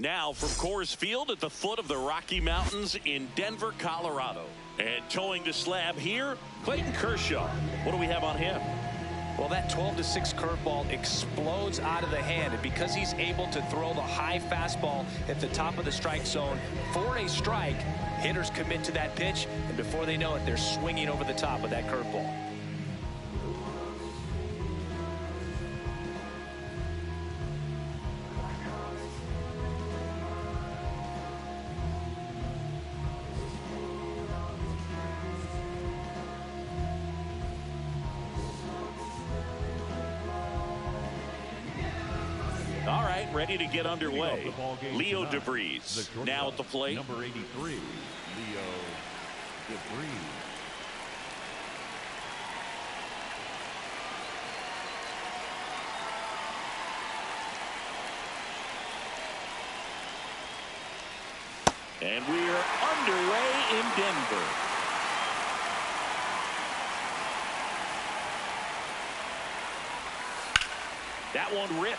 Now from Coors Field at the foot of the Rocky Mountains in Denver, Colorado. And towing the slab here, Clayton Kershaw. What do we have on him? Well, that 12-6 curveball explodes out of the hand, and because he's able to throw the high fastball at the top of the strike zone for a strike, hitters commit to that pitch, and before they know it, they're swinging over the top of that curveball. All right, ready to get underway. Leo DeVries now at the plate. Number 83, Leo DeVries. And we're underway in Denver. That one ripped.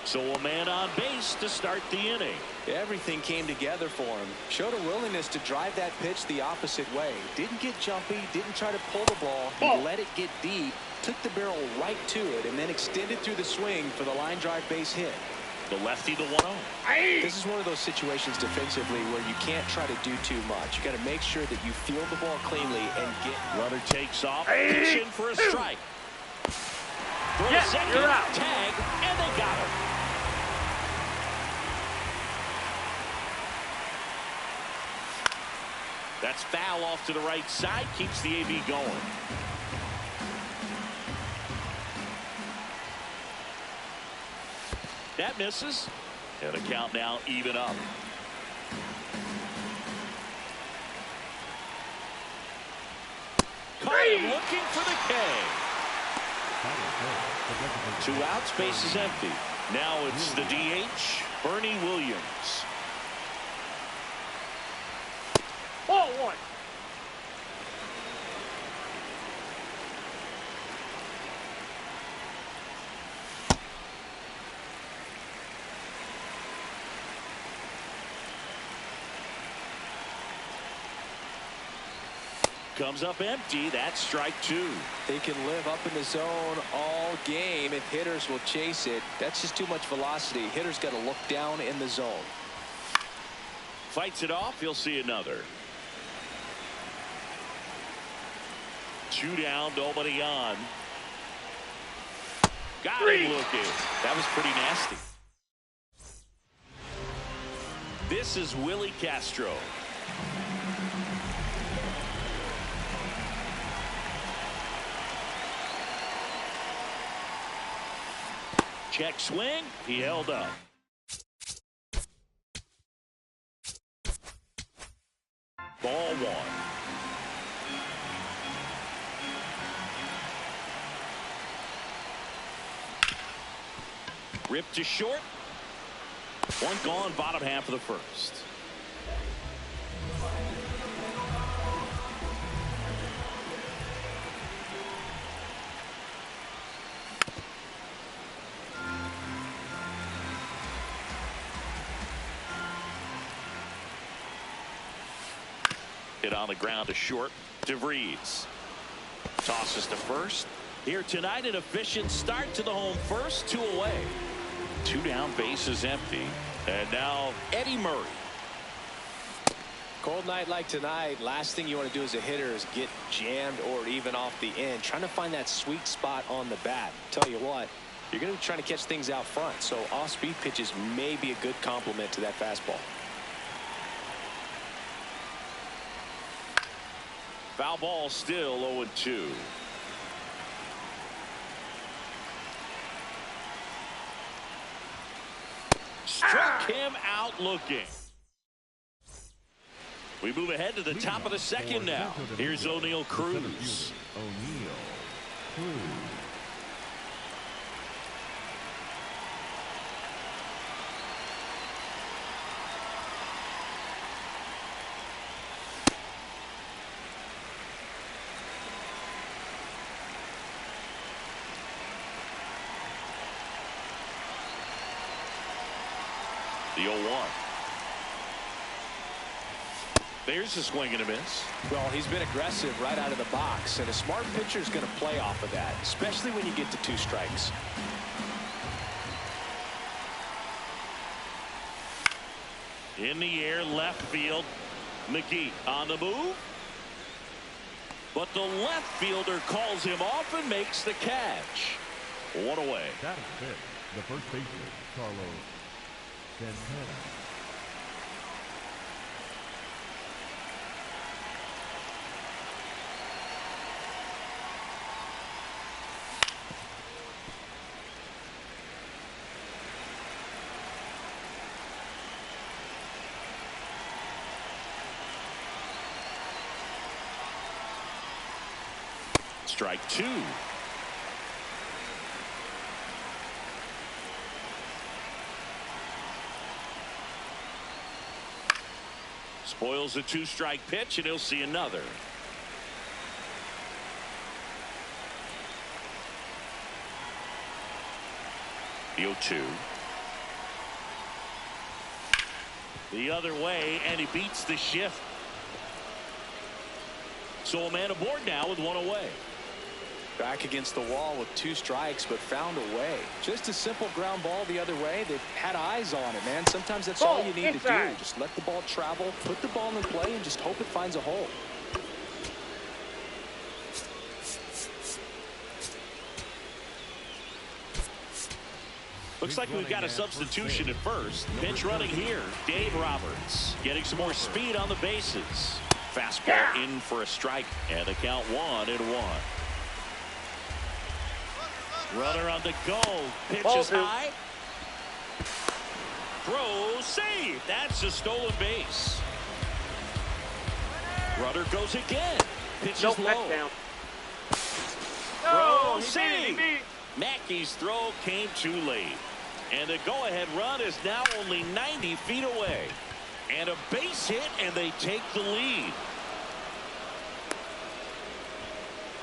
So a man on base to start the inning. Everything came together for him. Showed a willingness to drive that pitch the opposite way. Didn't get jumpy, didn't try to pull the ball. He let it get deep, took the barrel right to it, and then extended through the swing for the line drive base hit. The lefty to 1-0. This is one of those situations defensively where you can't try to do too much. You got to make sure that you field the ball cleanly and get. Runner takes off, pitch in for a strike. Throw a second, you're out. Tag, and they got him. That's foul off to the right side, keeps the AB going. That misses. And the count now even up. Caught him looking for the K. 2 outs, base is empty. Now it's the DH, Bernie Williams. Ball one. Comes up empty. That's strike 2. They can live up in the zone all game if hitters will chase it. That's just too much velocity. Hitters got to look down in the zone. Fights it off. He'll see another. 2 down, nobody on. Got him looking. That was pretty nasty. This is Willie Castro. Check swing. He held up. Ball 1. Ripped to short. One gone, bottom half of the first. Hit on the ground to short. DeVries tosses to first. Here tonight, an efficient start to the home first, 2 away. 2 down, base is empty. And now Eddie Murray. Cold night like tonight, last thing you want to do as a hitter is get jammed or even off the end. Trying to find that sweet spot on the bat. Tell you what, you're going to be trying to catch things out front, so off-speed pitches may be a good complement to that fastball. Foul ball, still 0-2. Struck him out looking. We move ahead to the top of the second now. Here's O'Neal Cruz. O'Neal Cruz. The 0-1. There's a swing and a miss. Well, he's been aggressive right out of the box, and a smart pitcher is going to play off of that, especially when you get to 2 strikes. In the air, left field. McGee on the move. But the left fielder calls him off and makes the catch. 1 away. That is it. The first baseman, Carlos Santana. Strike 2. Spoils a 2-strike pitch, and he'll see another. The 0-2. The other way, and he beats the shift. So a man aboard now with 1 away. Back against the wall with 2 strikes, but found a way. Just a simple ground ball the other way. They've had eyes on it, man. Sometimes that's all you need to do. Just let the ball travel, put the ball in play, and just hope it finds a hole. Looks like we've got a substitution at first. Pitch running here, Dave Roberts. Getting some more speed on the bases. Fastball in for a strike, and the count 1-1. Runner on the go. Pitches high. Throw, save. That's a stolen base. Runner goes again. Pitches low. Throw, save. Mackey's throw came too late. And the go-ahead run is now only 90 feet away. And a base hit, and they take the lead.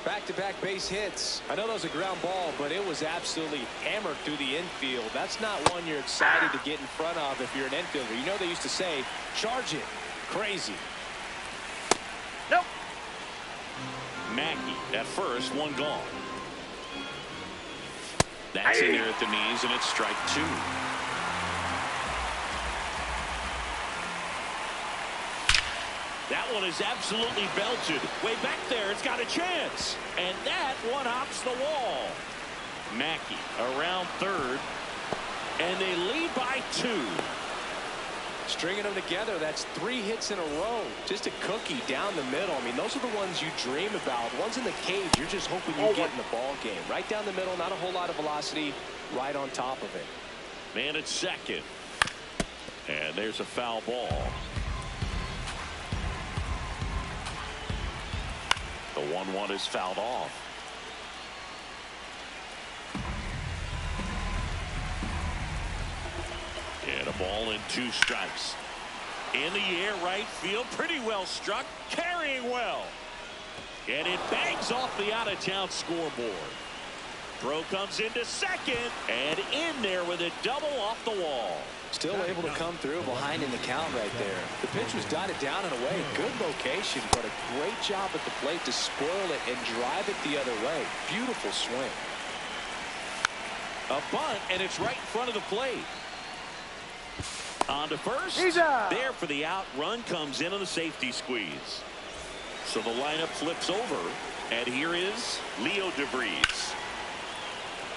Back-to-back base hits. I know that was a ground ball, but it was absolutely hammered through the infield. That's not one you're excited to get in front of if you're an infielder. You know they used to say, charge it. Crazy. Nope. Mackey at first, 1 gone. That's in there at the knees, and it's strike 2. That one is absolutely belted. Way back there, it's got a chance. And that one hops the wall. Mackey around third. And they lead by 2. Stringing them together, that's 3 hits in a row. Just a cookie down the middle. I mean, those are the ones you dream about. Ones in the cage, you're just hoping you get in the ball game. Right down the middle, not a whole lot of velocity, right on top of it. Man at second. And there's a foul ball. The 1-1 is fouled off. And a ball in 2 strikes. In the air, right field, pretty well struck, carrying well. And it bangs off the out-of-town scoreboard. Throw comes into second, and in there with a double off the wall. Still able to come through behind in the count right there. The pitch was dotted down in a way. Good location, but a great job at the plate to spoil it and drive it the other way. Beautiful swing. A bunt, and it's right in front of the plate. On to first. There for the out. Run comes in on the safety squeeze. So the lineup flips over, and here is Leo DeVries.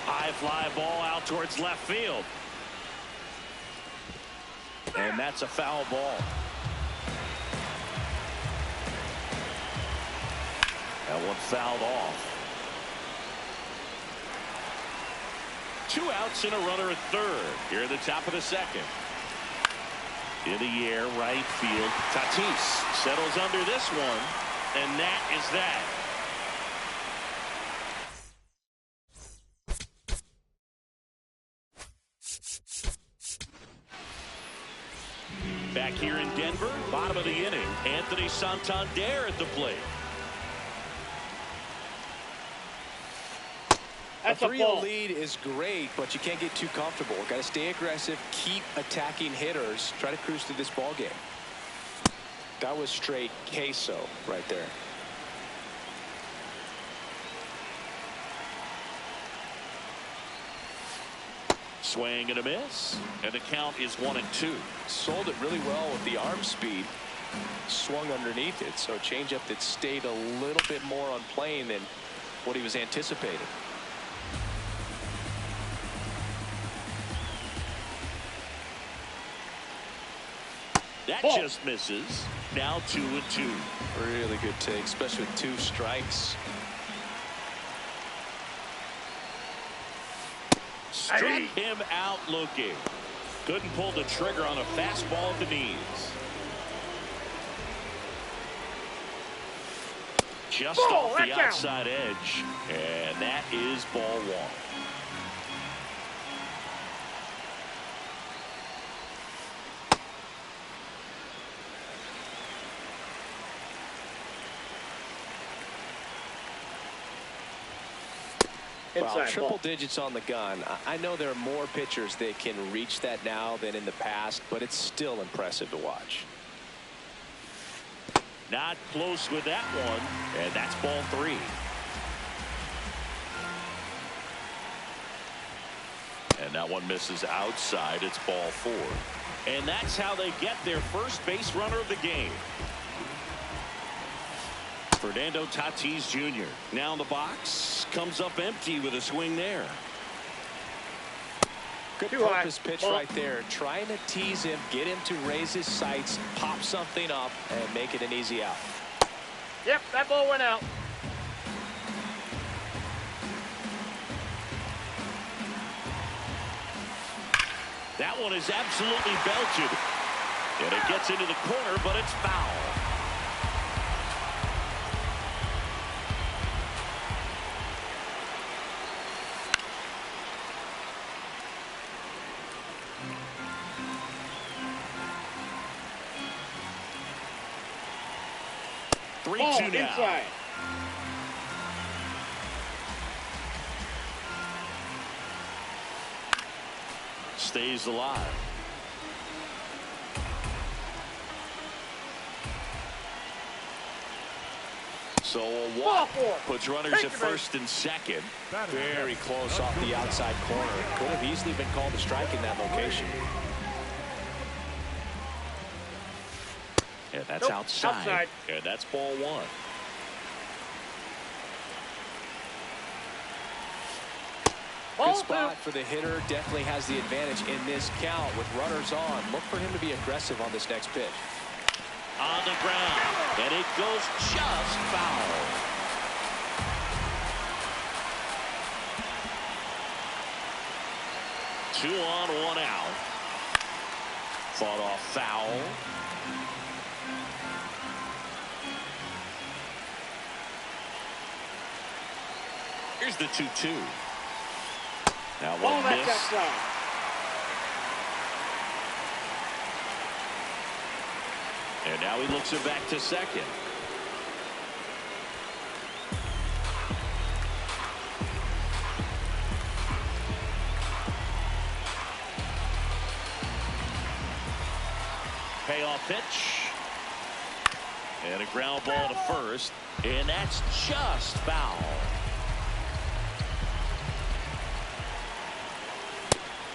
High fly ball out towards left field. And that's a foul ball. That one fouled off. 2 outs and a runner at third. Here at the top of the second. In the air, right field. Tatis settles under this one. And that is that. Back here in Denver, bottom of the inning, Anthony Santander at the plate. That's a a 3-0 ball. lead is great, but you can't get too comfortable. Got to stay aggressive, keep attacking hitters, try to cruise through this ball game. That was straight queso right there. Swing and a miss, and the count is 1-2. Sold it really well with the arm speed. Swung underneath it, so changeup that stayed a little bit more on plane than what he was anticipating. That Ball. just misses. Now 2-2. Really good take, especially with 2 strikes. Struck him out looking. Couldn't pull the trigger on a fastball at the knees. Just Ball, off the that's out. outside edge. And that is ball 1. Well, Inside triple ball. digits on the gun. I know there are more pitchers that can reach that now than in the past, but it's still impressive to watch. Not close with that one, and that's ball 3. And that one misses outside. It's ball 4. And that's how they get their first base runner of the game. Fernando Tatis Jr. now in the box, comes up empty with a swing there. Good Too high. purpose pitch Ball. right there. Trying to tease him, get him to raise his sights, pop something up, and make it an easy out. Yep, that ball went out. That one is absolutely belted. And it gets into the corner, but it's foul. Ball 3-2 now. inside. Stays alive. So a Ball walk 4. puts runners Take at it, first and second. Very close off the outside corner. Could have easily been called a strike in that location. And that's Nope, outside. And that's ball 1. Ball Good spot 2. for the hitter. Definitely has the advantage in this count with runners on. Look for him to be aggressive on this next pitch. On the ground. And it goes just foul. Two on, 1 out. Fought off foul. Here's the 2-2. Now Ball one that's miss. outside. And now he looks it back to second. Payoff pitch. And a ground ball to first. And that's just foul.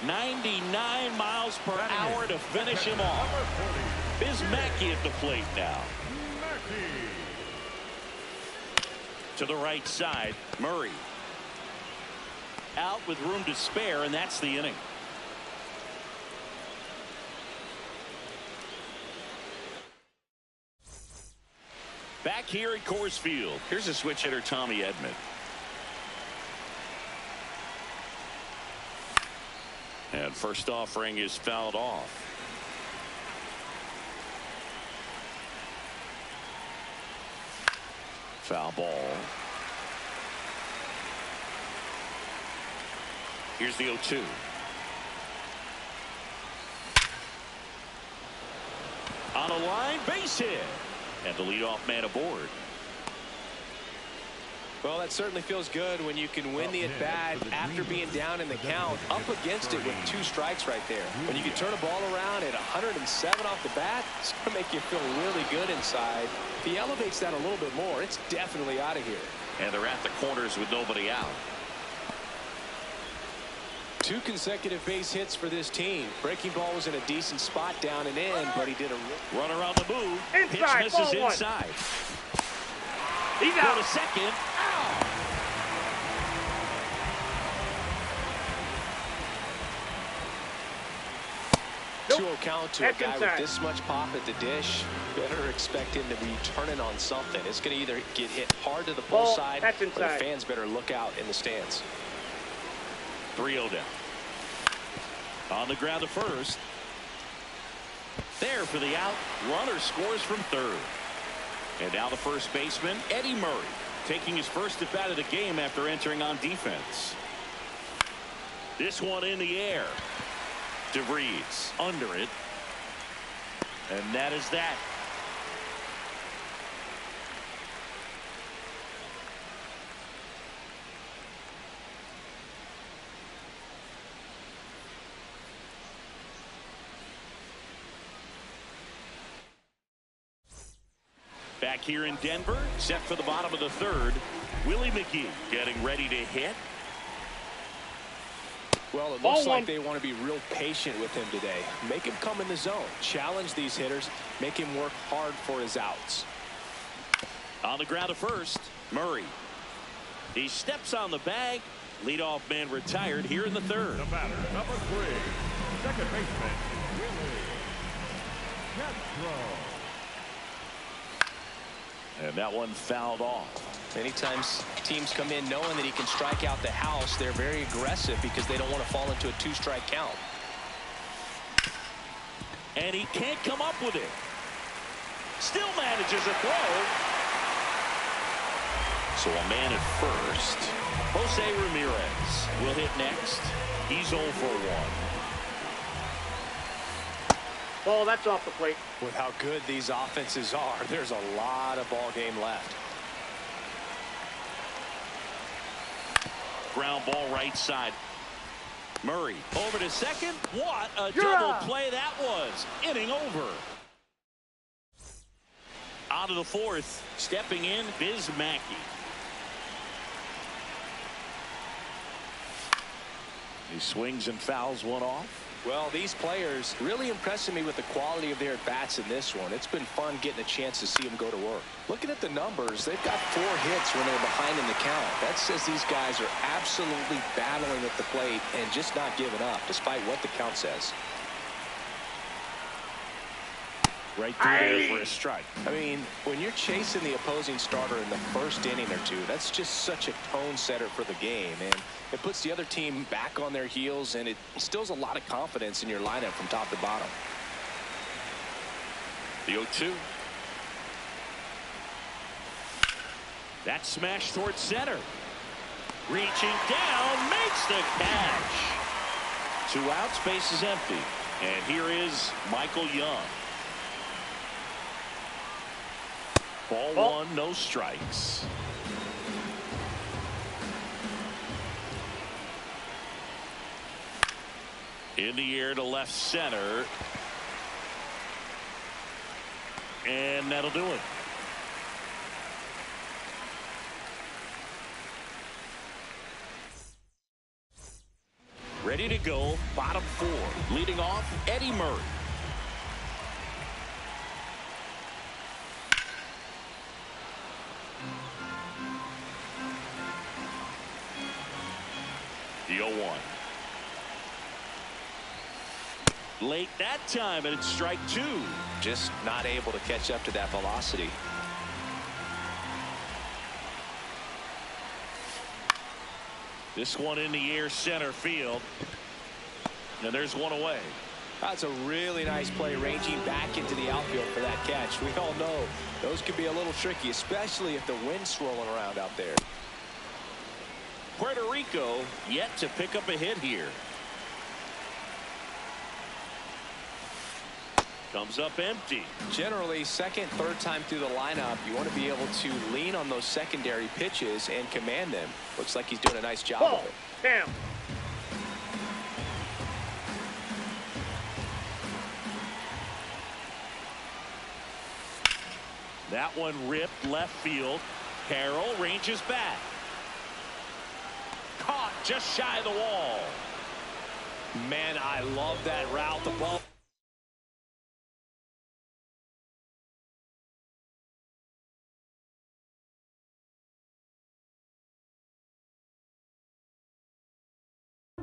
99 miles per hour to finish him off. Is Mackey at the plate now. To the right side, Murray. Out with room to spare, and that's the inning. Back here at Coors Field, here's a switch hitter, Tommy Edman. And first offering is fouled off. Foul ball. Here's the 0-2. On a line, base hit. And the leadoff man aboard. Well, that certainly feels good when you can win the at-bat after being down in the count, up against it with 2 strikes right there. When you can turn a ball around at 107 off the bat, it's going to make you feel really good inside. If he elevates that a little bit more, it's definitely out of here. And they're at the corners with nobody out. 2 consecutive base hits for this team. Breaking ball was in a decent spot down and in, but he did a runner on the move. Inside, Pitch misses ball 1. inside. He's Go out. to second. Ow! Nope. 2-0 count to a That's guy inside. with this much pop at the dish. Better expect him to be turning on something. It's going to either get hit hard to the pull Ball, side, that's or the inside. fans better look out in the stands. 3-0 down. On the ground to first. There for the out. Runner scores from third. And now the first baseman, Eddie Murray, taking his first at bat of the game after entering on defense. This one in the air. DeVries under it. And that is that. Back here in Denver, set for the bottom of the third. Willie McGee getting ready to hit. Well, it looks like they want to be real patient with him today. Make him come in the zone. Challenge these hitters. Make him work hard for his outs. On the ground to first, Murray. He steps on the bag. Leadoff man retired here in the third. The batter, number 3, second baseman, Willie Castro. And that one fouled off. Many times teams come in knowing that he can strike out the house. They're very aggressive because they don't want to fall into a 2-strike count. And he can't come up with it. Still manages a throw. So a man at first. Jose Ramirez will hit next. He's 0 for 1. Ball, that's off the plate. With how good these offenses are, there's a lot of ball game left. Ground ball right side. Murray over to second. What a double play that was. Inning over. Out of the fourth. Stepping in, Biz Mackey. He swings and fouls one off. Well, these players really impressing me with the quality of their at-bats in this one. It's been fun getting a chance to see them go to work. Looking at the numbers, they've got 4 hits when they're behind in the count. That says these guys are absolutely battling at the plate and just not giving up, despite what the count says. Right through there for a strike. I mean, when you're chasing the opposing starter in the first inning or two, that's just such a tone setter for the game. And it puts the other team back on their heels, and it instills a lot of confidence in your lineup from top to bottom. The 0-2. That smash towards center. Reaching down, makes the catch. 2 outs, base is empty. And here is Michael Young. Ball 1, no strikes. In the air to left center. And that'll do it. Ready to go, bottom 4. Leading off, Eddie Murray. The 0-1. Late that time, and it's strike 2. Just not able to catch up to that velocity. This one in the air, center field. And there's one away. That's a really nice play, ranging back into the outfield for that catch. We all know those can be a little tricky, especially if the wind's swirling around out there. Puerto Rico yet to pick up a hit here. Comes up empty. Generally, second, third time through the lineup, you want to be able to lean on those secondary pitches and command them. Looks like he's doing a nice job of it. Damn. That one ripped left field. Carroll ranges back. Caught just shy of the wall. Man, I love that route. The ball.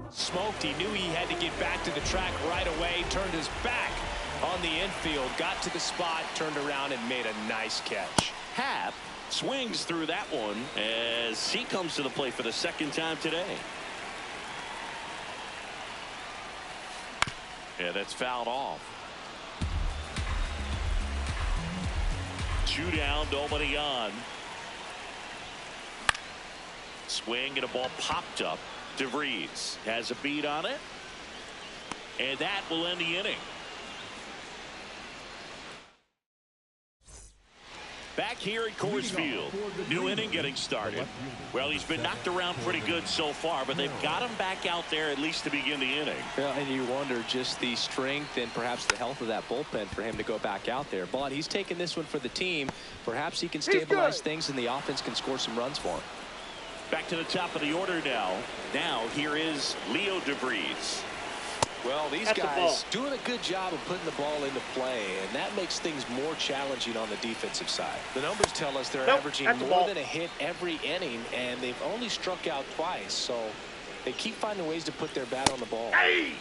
Smoked. He knew he had to get back to the track right away. Turned his back on the infield. Got to the spot. Turned around and made a nice catch. Happ swings through that one as he comes to the plate for the second time today. Yeah, that's fouled off. 2 down, nobody on. Swing and a ball popped up. DeVries has a beat on it, and that will end the inning. Back here at Coors Field, new inning getting started. Well, he's been knocked around pretty good so far, but they've got him back out there at least to begin the inning. Well, and you wonder just the strength and perhaps the health of that bullpen for him to go back out there. But he's taking this one for the team. Perhaps he can stabilize things and the offense can score some runs for him. Back to the top of the order now. Now here is Leo DeVries. Well, these guys doing a good job of putting the ball into play, and that makes things more challenging on the defensive side. The numbers tell us they're averaging more than a hit every inning, and they've only struck out twice, so they keep finding ways to put their bat on the ball. Hey!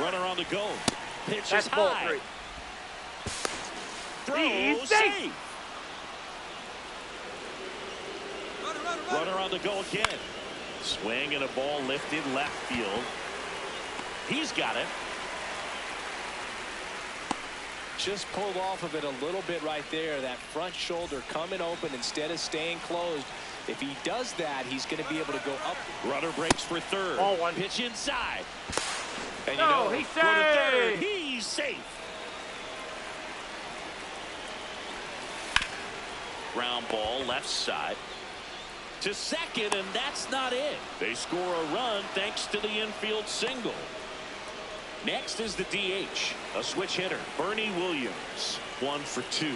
Runner on the go. Pitch is high. Throw safe. Runner on the go again. Swing and a ball lifted left field. He's got it. Just pulled off of it a little bit right there. That front shoulder coming open instead of staying closed. If he does that, he's going to be able to go up. Runner breaks for third. Ball one. Pitch inside. And you know, he's Go to third. He's safe. Ground ball left side to second, and that's not it. They score a run thanks to the infield single. Next is the DH, a switch hitter, Bernie Williams. 1 for 2.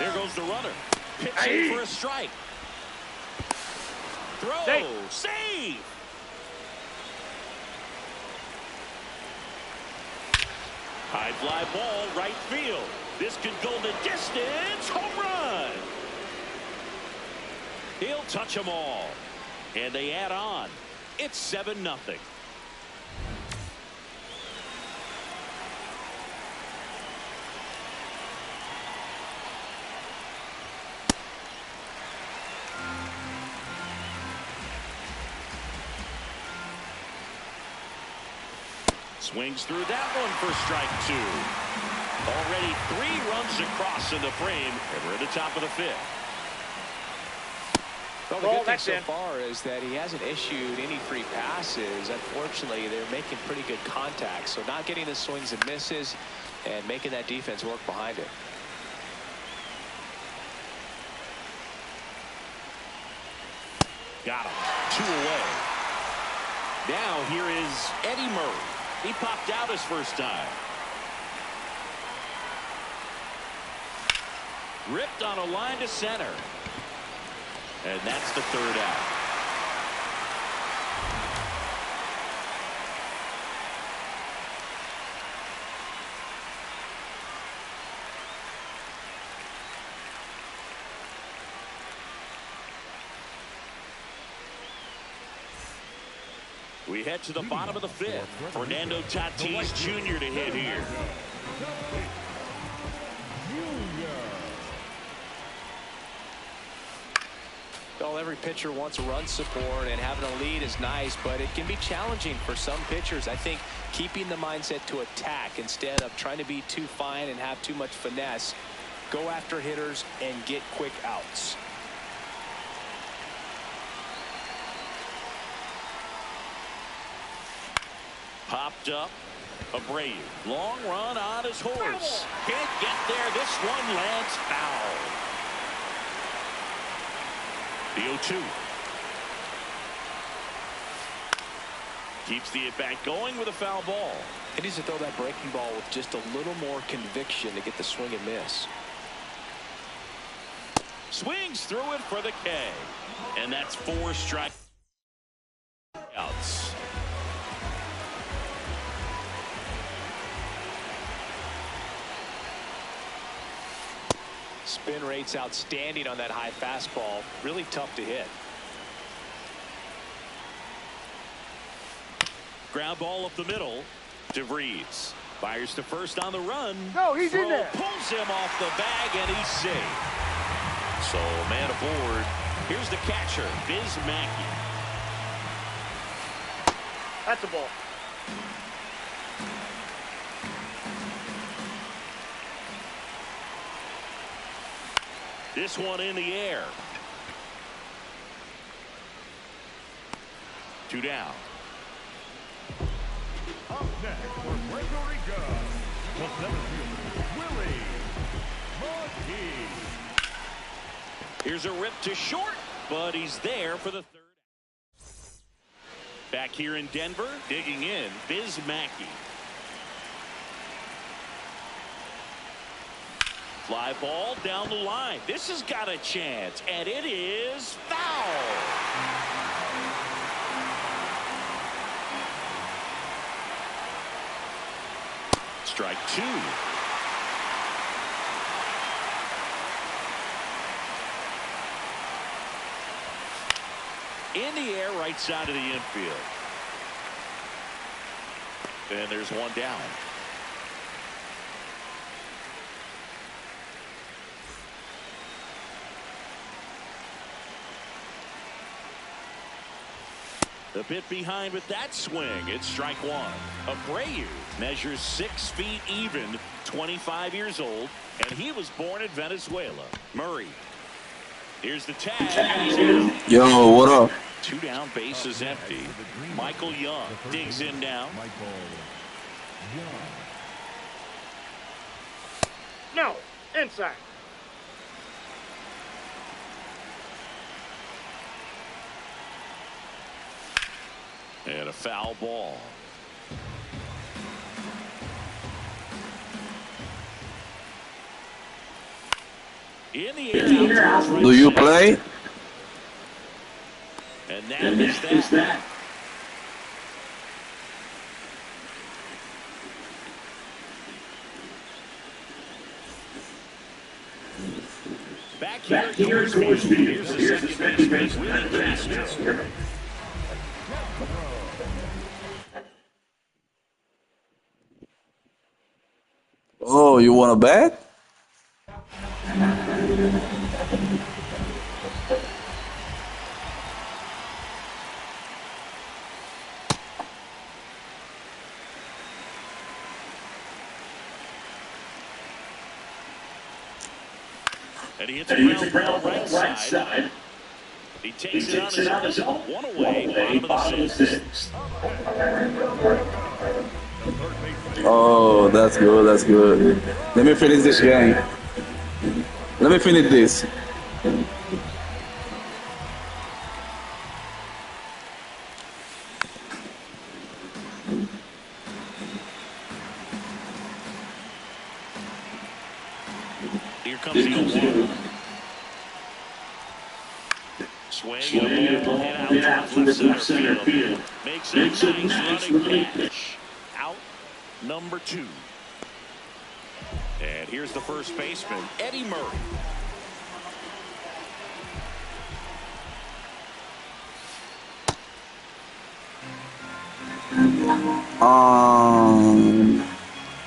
There goes the runner. Pitching for a strike. Throw. Save. High fly ball, right field. This could go the distance. Home run. He'll touch them all. And they add on. It's 7-0. Swings through that one for strike 2. Already 3 runs across in the frame, and we're at the top of the 5th. Well, the good thing so far is that he hasn't issued any free passes. Unfortunately, they're making pretty good contact, so not getting the swings and misses and making that defense work behind it. Got him. 2 away. Now here is Eddie Murray. He popped out his first time. Ripped on a line to center. And that's the 3rd out. We head to the bottom of the 5th. Fernando Tatis Jr. to hit here. Well, every pitcher wants a run support, and having a lead is nice, but it can be challenging for some pitchers. I think keeping the mindset to attack instead of trying to be too fine and have too much finesse. Go after hitters and get quick outs. Popped up. Abreu. Long run on his horse. Can't get there. This one lands foul. The 0-2. Keeps the at-bat going with a foul ball. He needs to throw that breaking ball with just a little more conviction to get the swing and miss. Swings through it for the K. And that's 4 strikeouts. Spin rate's outstanding on that high fastball. Really tough to hit. Ground ball up the middle. DeVries fires to first on the run. No, he's in there. Pulls him off the bag, and he's safe. So man aboard. Here's the catcher, Biz Mackey. That's a ball. This one in the air. 2 down. Up next for Puerto Rico, the center fielder, Willie McGee. Here's a rip to short, but he's there for the 3rd. Back here in Denver, digging in, Biz Mackey. Fly ball down the line. This has got a chance, and it is foul. Strike 2. In the air, right side of the infield. And there's one down. A bit behind with that swing. It's strike 1. Abreu measures 6 feet even, 25 years old, and he was born in Venezuela. Murray. Here's the tag. Yo, what up? 2 down, base is empty. Michael Young digs in now. No, inside. And a foul ball. In the air. Do you play? And that is that. Back here towards me. Here's the second baseman, Willie Castro. Oh, you want a bet? And he hits the ground ball right side. He takes it on his own. 1 away, bottom of the 6th. Oh, that's good, that's good. Let me finish this game. Let me finish this. Here comes the 0-1. Swing and a ball hit out towards left center field. Makes a nice running catch. Out number 2. And here's the first baseman, Eddie Murray.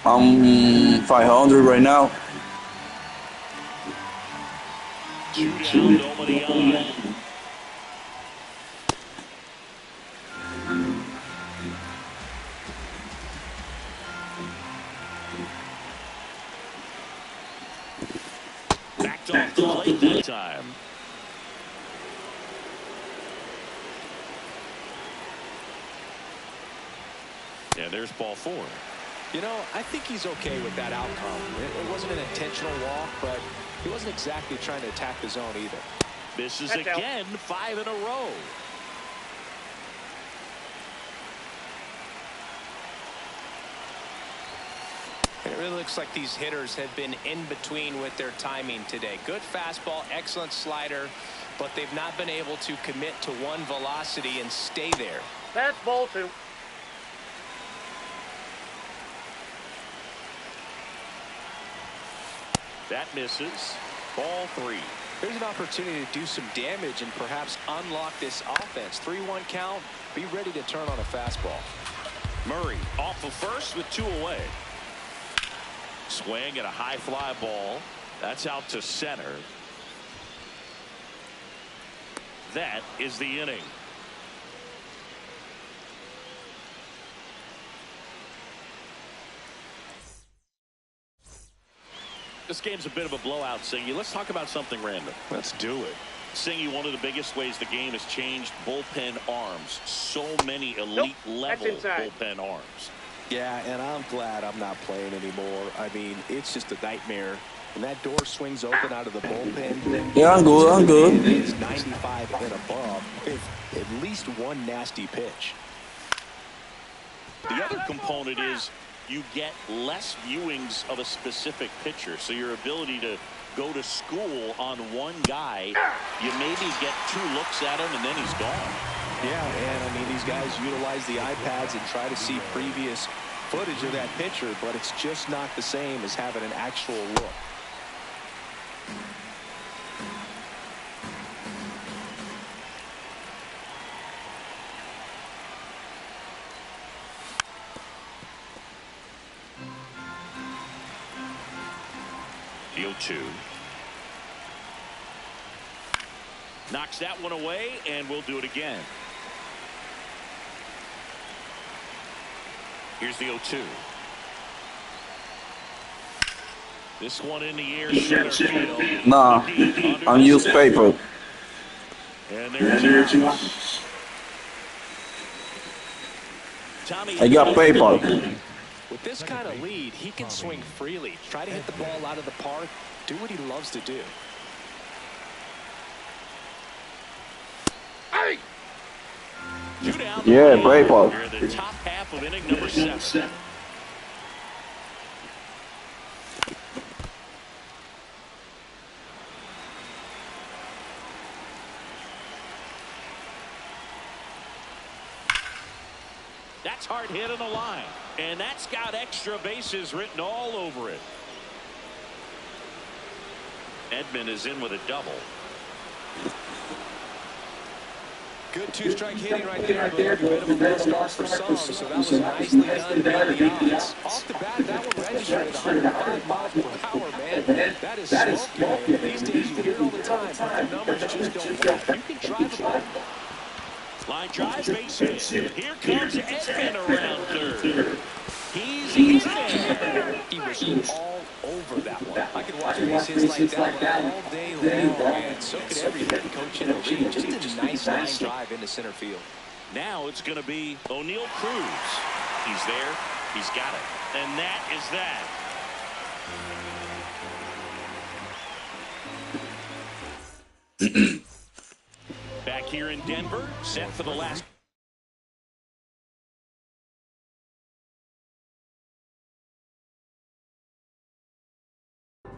I'm 500 right now. 2 down, nobody on. Backed off the plate that time. And And there's ball 4. You know, I think he's okay with that outcome. It wasn't an intentional walk, but he wasn't exactly trying to attack the zone either. Misses That's again, 5 in a row. It really looks like these hitters have been in between with their timing today. Good fastball, excellent slider, but they've not been able to commit to one velocity and stay there. That's ball 2. That misses. Ball 3. There's an opportunity to do some damage and perhaps unlock this offense. 3-1 count. Be ready to turn on a fastball. Murray off of first with 2 away. Swing at a high fly ball. That's out to center. That is the inning. This game's a bit of a blowout, Singy. Let's talk about something random. Let's do it. Singy, one of the biggest ways the game has changed, bullpen arms. So many elite level bullpen arms. Yeah, and I'm glad I'm not playing anymore. I mean, it's just a nightmare. When that door swings open out of the bullpen. Yeah, I'm good. It's 95 and above with at least one nasty pitch. The other component is you get less viewings of a specific pitcher. So your ability to go to school on one guy, you maybe get 2 looks at him and then he's gone. Yeah, and I mean, these guys utilize the iPads and try to see previous footage of that pitcher, but it's just not the same as having an actual look. The 0-2. Knocks that one away, and we'll do it again. Here's the 0-2. This one in the air, center field. Nah, I'm use paper. And there's Tommy. I got paper. With this kind of lead, he can swing freely, try to hit the ball out of the park, do what he loves to do. Yeah, paper. You're the top half of inning number 7. That's hard hit on the line, and that's got extra bases written all over it. Edman is in with a double. Good 2-strike hitting right there, but a bit of a low start for some, so that was nicely done by the odds. Off the bat, that one registered at 105 miles per hour, man. That is smoky. These days you hear it all the time, but the numbers just don't work. You can drive a ball. Line drive, base hit. Here comes Edman around third. He's there. He was all over that one. I could watch base hits like that one all day long, and so could every hitting coach in the league. Just a nice line drive into center field. Now it's going to be O'Neal Cruz. He's there. He's got it. And that is that. Back here in Denver, set for the last.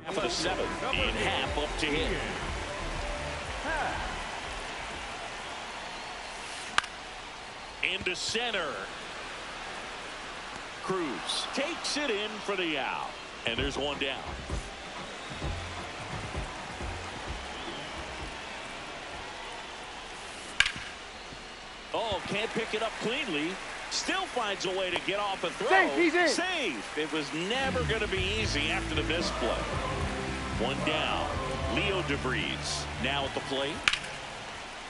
Half of the 7th, and half up to him. Into center. Cruz takes it in for the out. And there's one down. Oh, can't pick it up cleanly. Still finds a way to get off a throw. Safe, he's in. Safe. It was never going to be easy after the misplay. One down. Leo DeVries now at the plate.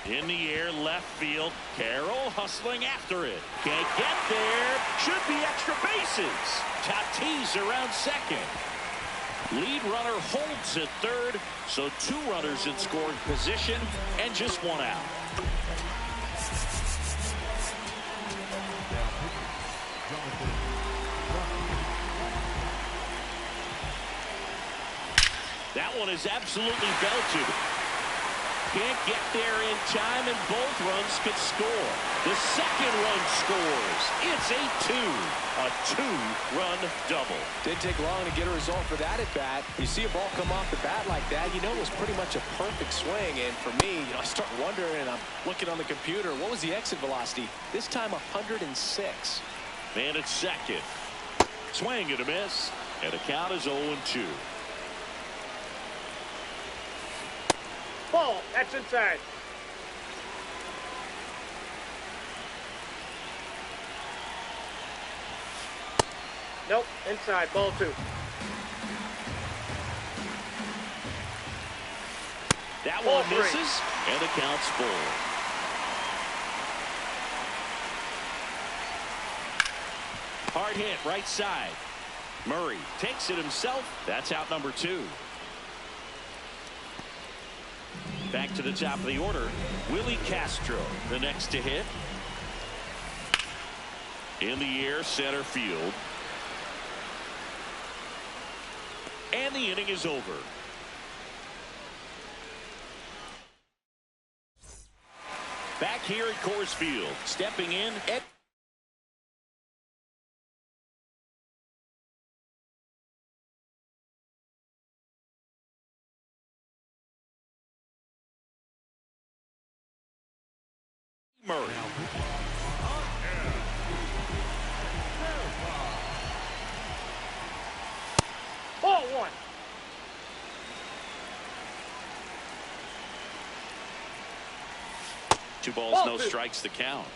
In the air, left field. Carroll hustling after it. Can't get there. Should be extra bases. Tatis around second. Lead runner holds at third. So 2 runners in scoring position and just 1 out. That one is absolutely belted. Can't get there in time, and both runs could score. The second run scores. It's 8-2. A two-run double. Didn't take long to get a result for that at bat. You see a ball come off the bat like that, you know it was pretty much a perfect swing. And for me, I start wondering, and I'm looking on the computer, what was the exit velocity? This time 106. Man at second. Swing and a miss. And the count is 0-2. Ball. That's inside. Nope. Inside. Ball 2. That Ball one 3. misses. And the count's full. Hard hit right side. Murray takes it himself. That's out number 2. Back to the top of the order. Willie Castro, the next to hit. In the air, center field. And the inning is over. Back here at Coors Field, stepping in at Murray. Ball 1. Two balls, Ball no 2. strikes to count.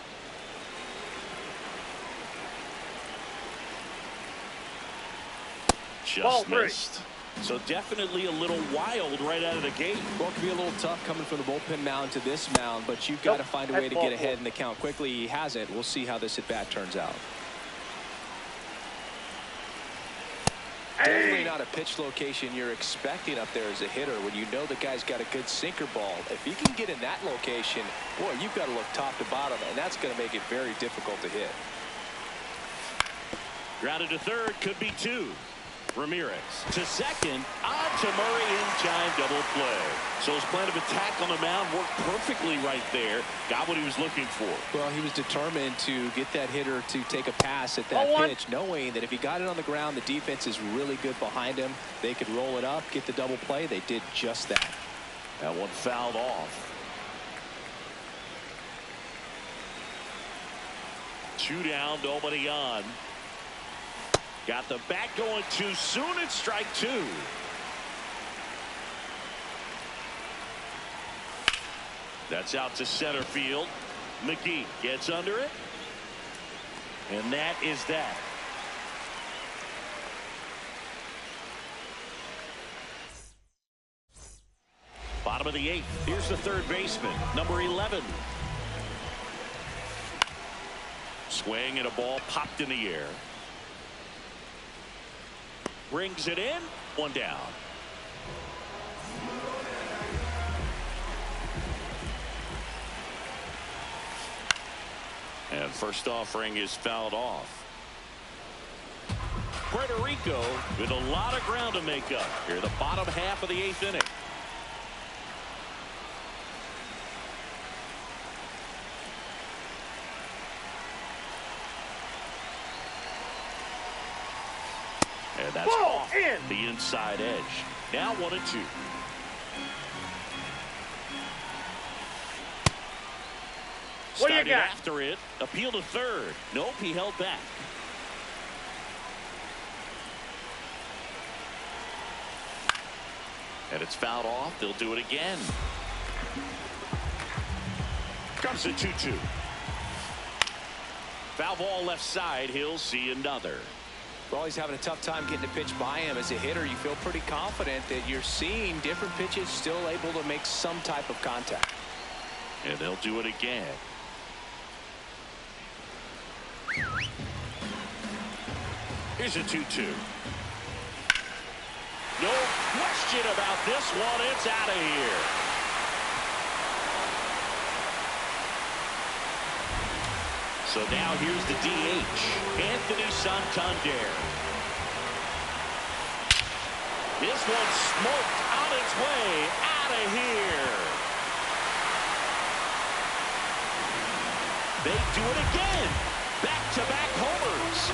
Ball Just 3. missed. So definitely a little wild right out of the gate. Well, it can be a little tough coming from the bullpen mound to this mound, but you've got to Nope, find a that's way to ball get ahead 4. in the count quickly. He hasn't. We'll see how this at bat turns out. Definitely not a pitch location you're expecting up there as a hitter when you know the guy's got a good sinker ball. If he can get in that location, boy, you've got to look top to bottom, and that's going to make it very difficult to hit. Grounded to third, could be 2. Ramirez to second, on to Murray, in time, double play. So his plan of attack on the mound worked perfectly right there. Got what he was looking for. Well, he was determined to get that hitter to take a pass at that Ball 1. pitch, knowing that if he got it on the ground, the defense is really good behind him. They could roll it up, get the double play. They did just that. That one fouled off. 2 down, nobody on. Got the bat going too soon. It's strike 2. That's out to center field. McGee gets under it. And that is that. Bottom of the 8th. Here's the third baseman, number 11. Swing and a ball popped in the air. Brings it in. 1 down. And first offering is fouled off. Puerto Rico with a lot of ground to make up here, the bottom half of the 8th inning. And that's Ball off in. the inside edge. Now 1-2. What do you Started got? after it. Appeal to third. Nope, he held back. And it's fouled off. They'll do it again. Comes a 2-2. Foul ball left side. He'll see another. Well, he's having a tough time getting a pitch by him. As a hitter, you feel pretty confident that you're seeing different pitches still able to make some type of contact. And they'll do it again. Here's a 2-2. No question about this one. It's out of here. So now here's the DH, Anthony Santander. This one smoked on its way out of here. They do it again. Back-to-back homers.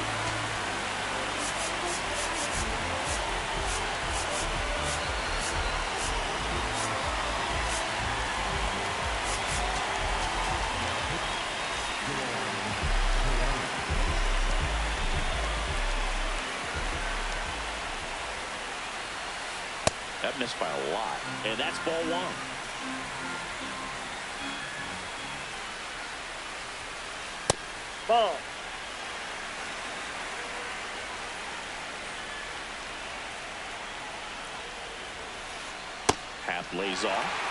That missed by a lot, and that's ball one. Ball. Half lays off.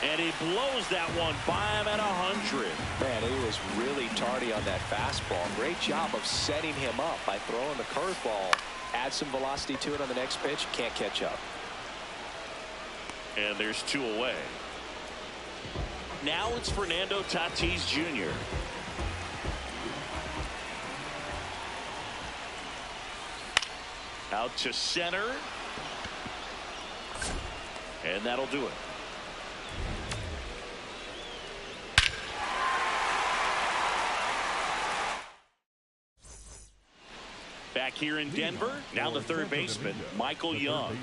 And he blows that one by him at 100. Man, he was really tardy on that fastball. Great job of setting him up by throwing the curveball. Add some velocity to it on the next pitch. Can't catch up. And there's 2 away. Now it's Fernando Tatis Jr. Out to center. And that'll do it. Back here in Denver, now the third baseman, Michael Young.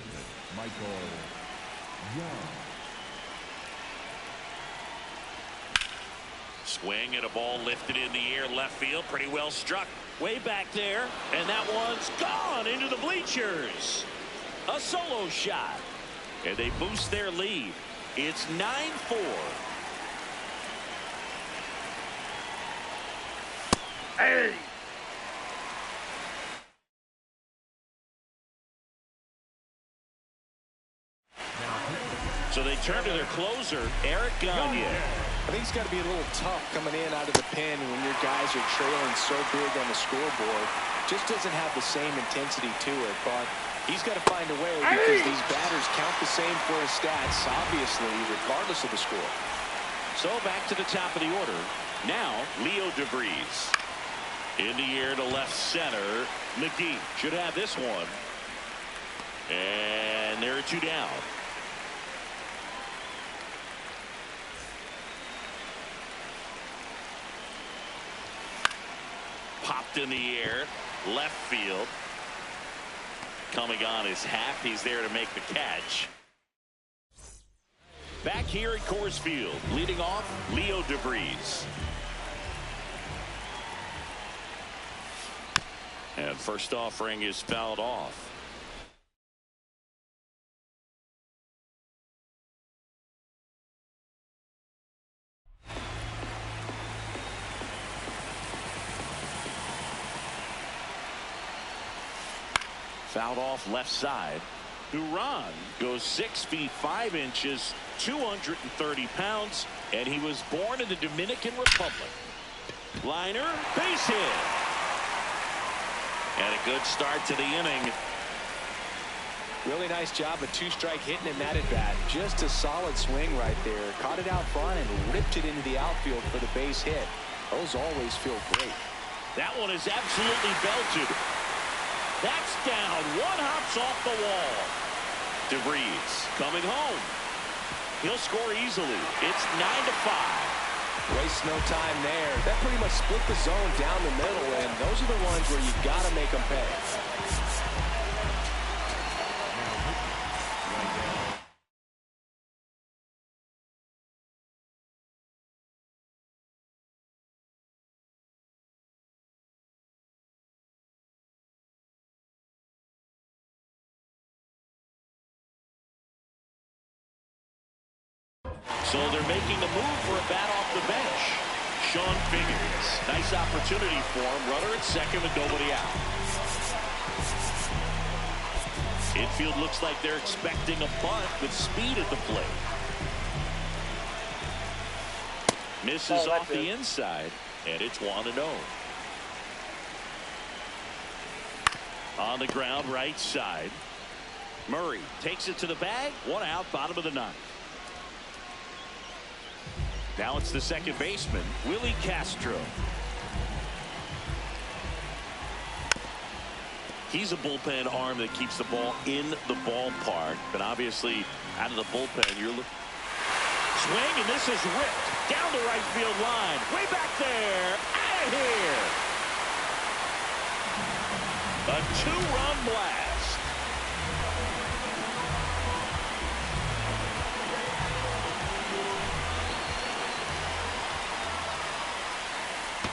Swing and a ball lifted in the air, left field, pretty well struck. Way back there, and that one's gone into the bleachers. A solo shot, and they boost their lead. It's 9-4. Hey! So they turn to their closer, Eric Gagne. I think it's got to be a little tough coming in out of the pen when your guys are trailing so big on the scoreboard. Just doesn't have the same intensity to it, but he's got to find a way because these batters count the same for his stats, obviously, regardless of the score. So back to the top of the order. Now, Leo DeVries. In the air to left center. McGee should have this one. And there are 2 down. Popped in the air, left field. Coming on his hat, he's there to make the catch. Back here at Coors Field, leading off, Leo DeVries. And first offering is fouled off. Fouled off left side. Duran goes 6 feet 5 inches, 230 pounds, and he was born in the Dominican Republic. Liner, base hit. And a good start to the inning. Really nice job of 2-strike hitting in that at bat. Just a solid swing right there. Caught it out front and ripped it into the outfield for the base hit. Those always feel great. That one is absolutely belted. That's down. One hops off the wall. DeVries coming home. He'll score easily. It's 9-5. Waste no time there. That pretty much split the zone down the middle, and those are the ones where you got to make them pay. So they're making a move for a bat off the bench. Sean Figures. Nice opportunity for him. Runner at second with nobody out. Infield looks like they're expecting a bunt with speed at the plate. Misses off the inside, and it's 1-0. On the ground, right side. Murray takes it to the bag. 1 out, bottom of the 9th. Now it's the second baseman, Willie Castro. He's a bullpen arm that keeps the ball in the ballpark. But obviously, out of the bullpen, you're looking. Swing, and this is ripped down the right field line. Way back there. Out of here. A two-run blast.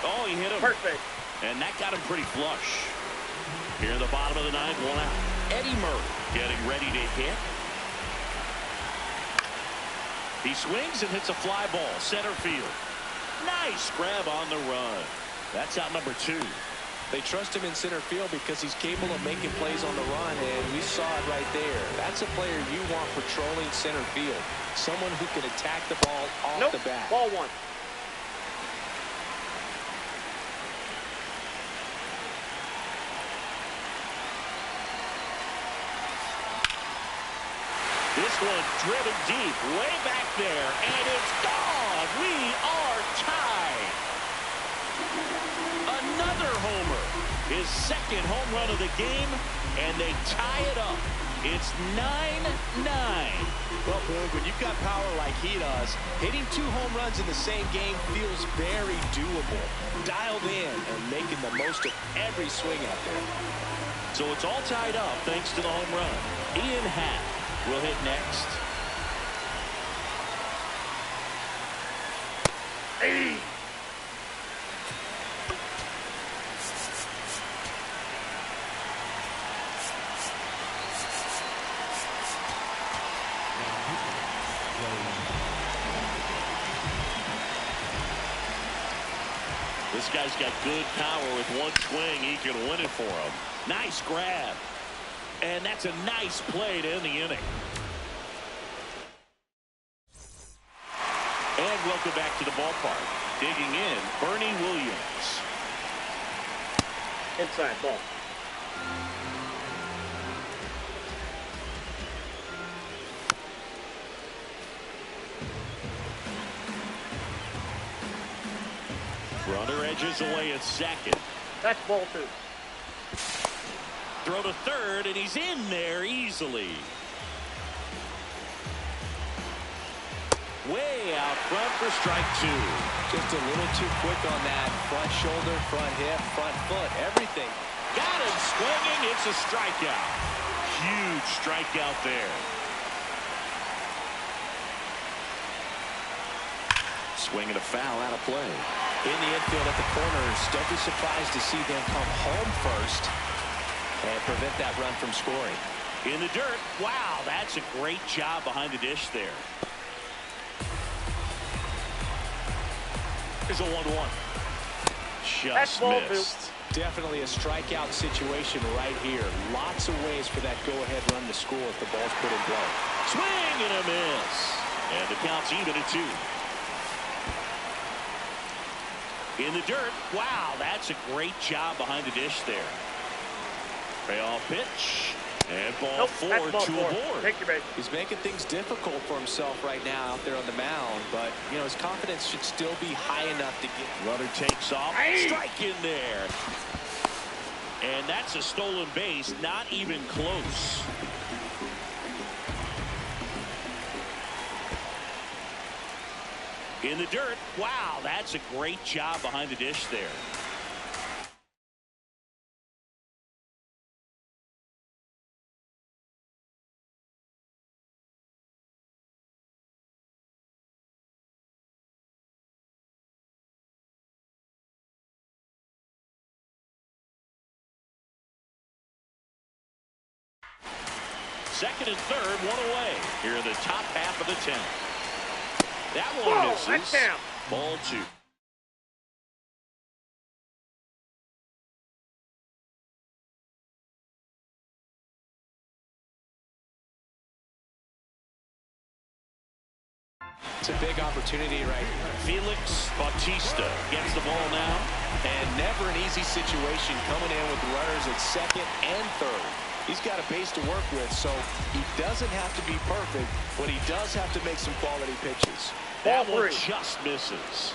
Oh, he hit him. Perfect. And that got him pretty flush. Here in the bottom of the ninth, 1 out. Eddie Murray getting ready to hit. He swings and hits a fly ball, center field. Nice grab on the run. That's out number 2. They trust him in center field because he's capable of making plays on the run, and we saw it right there. That's a player you want patrolling center field. Someone who can attack the ball off the bat. Ball 1. This one driven deep, way back there, and it's gone. We are tied. Another homer. His second home run of the game, and they tie it up. It's 9-9. Well, Boog, when you've got power like he does, hitting 2 home runs in the same game feels very doable. Dialed in and making the most of every swing out there. So it's all tied up thanks to the home run. Ian Happ will hit next. Hey. This guy's got good power. With one swing, he can win it for him. Nice grab. And that's a nice play to end the inning. And welcome back to the ballpark. Digging in, Bernie Williams. Inside ball. Runner edges away at second. That's ball 2. Throw to third, and he's in there easily. Way out front for strike 2. Just a little too quick on that. Front shoulder, front hip, front foot, everything. Got him swinging. It's a strikeout. Huge strikeout there. Swinging a foul out of play. In the infield at the corners, don't be surprised to see them come home first and prevent that run from scoring. In the dirt. Wow, that's a great job behind the dish there. Here's a 1-1. Just missed. Definitely a strikeout situation right here. Lots of ways for that go-ahead run to score if the ball's put in play. Swing and a miss. And the count's even at 2. In the dirt. Wow, that's a great job behind the dish there. Payoff pitch. And ball 4 to a board. Take your base. He's making things difficult for himself right now out there on the mound, but you know his confidence should still be high enough to get. Runner takes off. Strike in there. And that's a stolen base. Not even close. In the dirt. Wow, that's a great job behind the dish there. Second and third, 1 away. Here in the top half of the 10th. That one misses. That's down. Ball 2. It's a big opportunity right here. Felix Bautista gets the ball now. And never an easy situation coming in with runners at second and third. He's got a base to work with, so he doesn't have to be perfect, but he does have to make some quality pitches. That one just misses.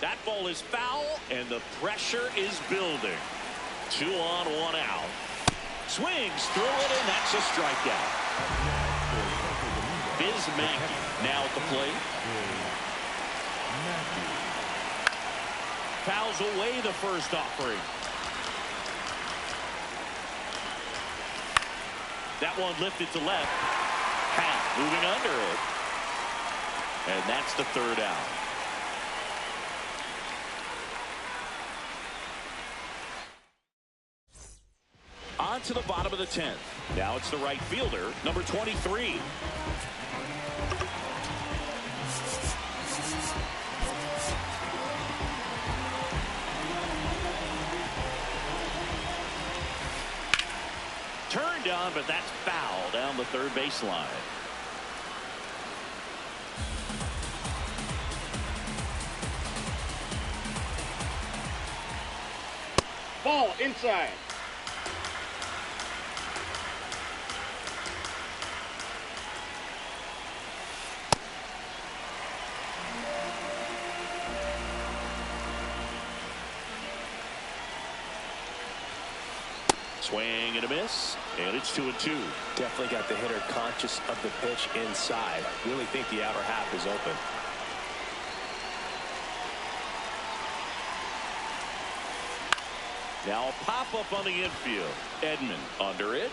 That ball is foul, and the pressure is building. 2 on, 1 out. Swings through it, and that's a strikeout. Bismacky now at the plate. Fouls away the first offering. That one lifted to left. Pat moving under it. And that's the 3rd out. On to the bottom of the 10th. Now it's the right fielder, number 23. Turned on, but that's foul down the 3rd baseline. Ball inside. Swing and a miss, and it's 2-2. Definitely got the hitter conscious of the pitch inside. Really think the outer half is open. Now a pop-up on the infield. Edman under it.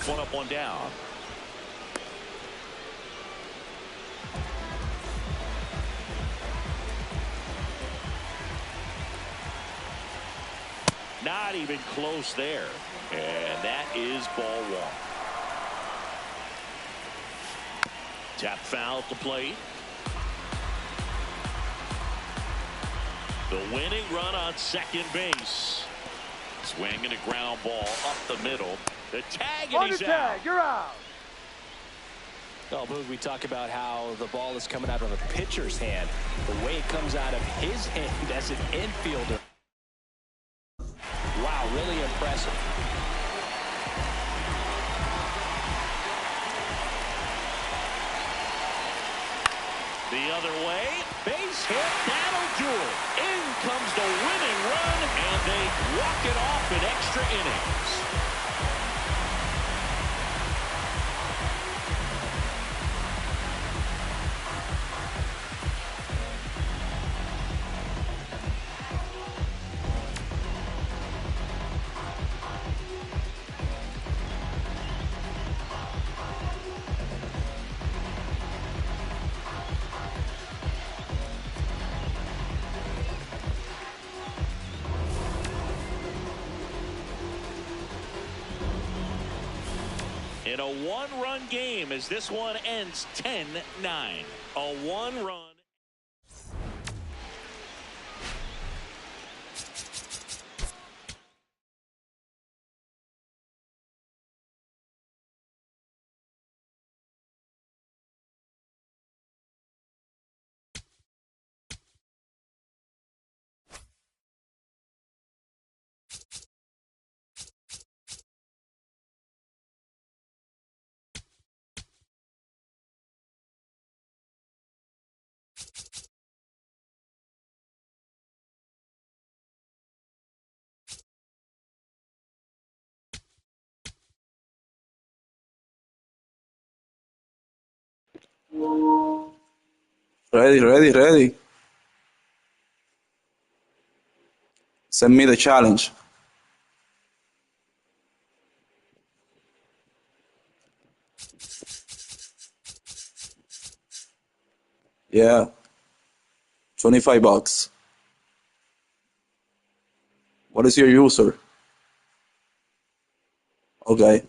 1 up, 1 down. Not even close there. And that is ball 1. Tap foul at the plate. The winning run on second base. Swinging a ground ball up the middle. The tag, and he's out. You're out. Oh, Boog, we talk about how the ball is coming out of a pitcher's hand. The way it comes out of his hand as an infielder. Wow, really impressive. The other way, base hit, that'll do it. In comes the winning run, and they walk it off in extra innings. In a 1-run game as this one ends 10-9. A 1-run. Ready. Send me the challenge. Yeah. $25. What is your user? Okay.